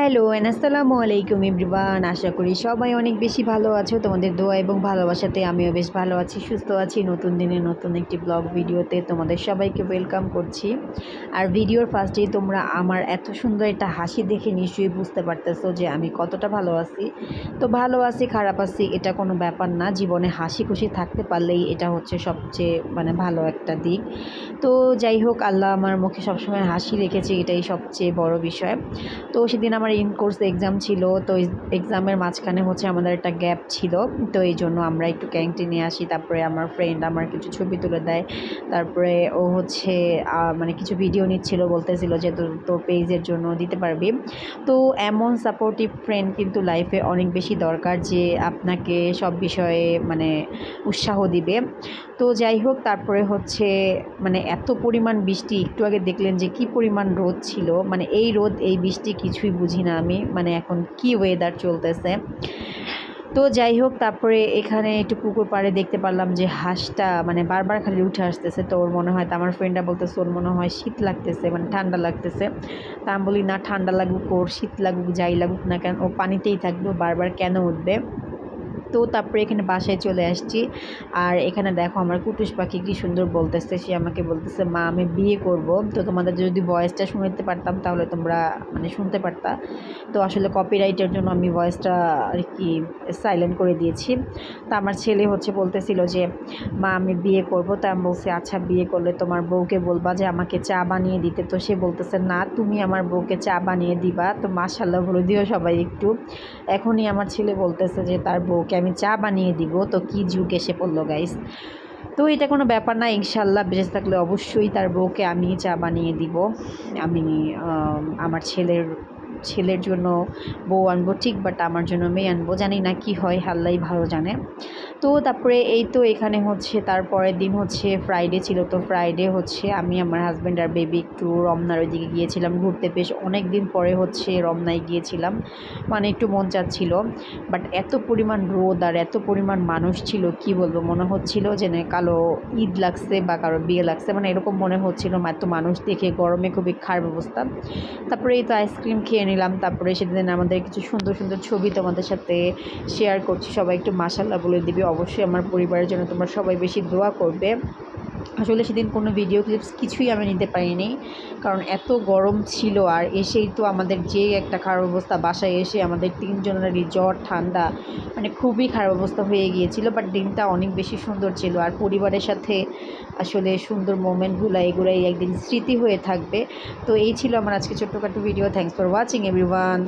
Hello আসসালামু আলাইকুম everyone. আশা করি সবাই অনেক বেশি ভালো আছো। তোমাদের দোয়া এবং ভালোবাসাতে আমিও বেশ ভালো আছি, সুস্থ আছি। নতুন দিনে নতুন একটি ব্লগ ভিডিওতে তোমাদের সবাইকে ওয়েলকাম করছি। আর ভিডিওর ফার্স্টেই তোমরা আমার এত সুন্দর একটা হাসি দেখে নিশ্চয়ই বুঝতে পারতেছো যে আমি কতটা ভালো আছি। তো ভালো আছি খারাপ আছি এটা কোনো ব্যাপার না, জীবনে হাসি খুশি থাকতে পারলেই এটা হচ্ছে সবচেয়ে ভালো একটা দিক। তো যাই হোক, আল্লাহ আমার মুখে সবসময় হাসি রেখেছে, এটাই সবচেয়ে বড় বিষয়। তো সেদিন আমার ইন কোর্স এক্সাম ছিল, তো এক্সামের মাঝখানে হচ্ছে আমাদের একটা গ্যাপ ছিল। তো এই জন্য আমরা একটু ক্যান্টিনে আসি, তারপরে আমার ফ্রেন্ড আমার কিছু ছবি তুলে দেয়। তারপরে ও হচ্ছে কিছু ভিডিও নিচ্ছিল, বলতেছিল যে তোর পেজের জন্য দিতে পারবি। তো এমন সাপোর্টিভ ফ্রেন্ড কিন্তু লাইফে অনেক বেশি দরকার, যে আপনাকে সব বিষয়ে উৎসাহ দিবে। তো যাই হোক, তারপরে হচ্ছে এত পরিমাণ বৃষ্টি, একটু আগে দেখলেন যে কি পরিমাণ রোদ ছিল। এই রোদ এই বৃষ্টি কিছুই বুঝি না আমি, এখন কি ওয়েদার চলতেছে। তো যাই হোক, তারপরে এখানে একটু পুকুর পাড়ে দেখতে পারলাম যে হাঁসটা বারবার খালি উঠে আসতেছে। তো ওর মনে হয়, তো আমার ফ্রেন্ডরা বলতেছে ওর মনে হয় শীত লাগতেছে, ঠান্ডা লাগতেছে। তা আমি বলি না, ঠান্ডা লাগুক ওর, শীত লাগুক, যাই লাগুক না কেন, ও পানিতেই থাকবে, বারবার কেন উঠবে। তো তারপরে এখানে বাসায় চলে আসছি। আর এখানে দেখো আমার কুটুস পাখি কী সুন্দর বলতেছে, সে আমাকে বলতেছে মা আমি বিয়ে করব। তো তোমাদের যদি ভয়েসটা শুনতে পারতাম তাহলে তোমরা শুনতে পারতা। তো আসলে কপিরাইটের জন্য আমি ভয়েসটা আর কি সাইলেন্ট করে দিয়েছি। তো আমার ছেলে হচ্ছে বলতেছিল যে মা আমি বিয়ে করব। তা আমি বলছি আচ্ছা, বিয়ে করলে তোমার বউকে বলবা যে আমাকে চা বানিয়ে দিতে। তো সে বলতেছে না, তুমি আমার বউকে চা বানিয়ে দিবা। তো মাশাআল্লাহ বলে দিও সবাই একটু। এখনই আমার ছেলে বলতেছে যে তার বউকে আমি চা বানিয়ে দিব। তো কি যুগ এসে পড়লো গাইস। তো এটা কোনো ব্যাপার না, ইনশাল্লাহ বেঁচে থাকলে অবশ্যই তার বউকে আমি চা বানিয়ে দিব। আমি আমার ছেলের জন্য বউ আনবো ঠিক, বাট আমার জন্য মেয়ে আনবো, জানি না কি হয়, আল্লাহই ভালো জানে। তো তারপরে এই তো এখানে হচ্ছে তারপরের দিন হচ্ছে ফ্রাইডে ছিল। তো ফ্রাইডে হচ্ছে আমি আমার হাজব্যান্ড আর বেবি একটু রমনার ওইদিকে গিয়েছিলাম ঘুরতে। বেশ অনেক দিন পরে হচ্ছে রমনায় গিয়েছিলাম, একটু মন চাচ্ছিল। বাট এত পরিমাণ রোদ আর এত পরিমাণ মানুষ ছিল, কি বলবো, মনে হচ্ছিল যে না কালো ঈদ লাগছে বা কারো বিয়ে লাগছে, এরকম মনে হচ্ছিল। এত মানুষ দেখে গরমে খুবই খারাপ অবস্থা। তারপরে এই তো আইসক্রিম খেয়ে নিলাম। তারপরে সেদিন আমাদের কিছু সুন্দর সুন্দর ছবি তোমাদের সাথে শেয়ার করছি, সবাই একটু মাশাআল্লাহ বলে দিবে। অবশ্যই আমার পরিবারের জন্য তোমরা সবাই বেশি দোয়া করবে। আসলে সেদিন কোনো ভিডিও ক্লিপস কিছুই আমি নিতে পারিনি, কারণ এত গরম ছিল। আর এসেই তো আমাদের যে একটা খারাপ অবস্থা, বাসায় এসে আমাদের তিনজনেরই জ্বর ঠান্ডা, খুবই খারাপ অবস্থা হয়ে গিয়েছিল। বাট দিনটা অনেক বেশি সুন্দর ছিল, আর পরিবারের সাথে আসলে সুন্দর মোমেন্টগুলো এগুলাই একদিন স্মৃতি হয়ে থাকবে। তো এই ছিল আমার আজকে ছোট্টখাটো video. Thanks for watching everyone.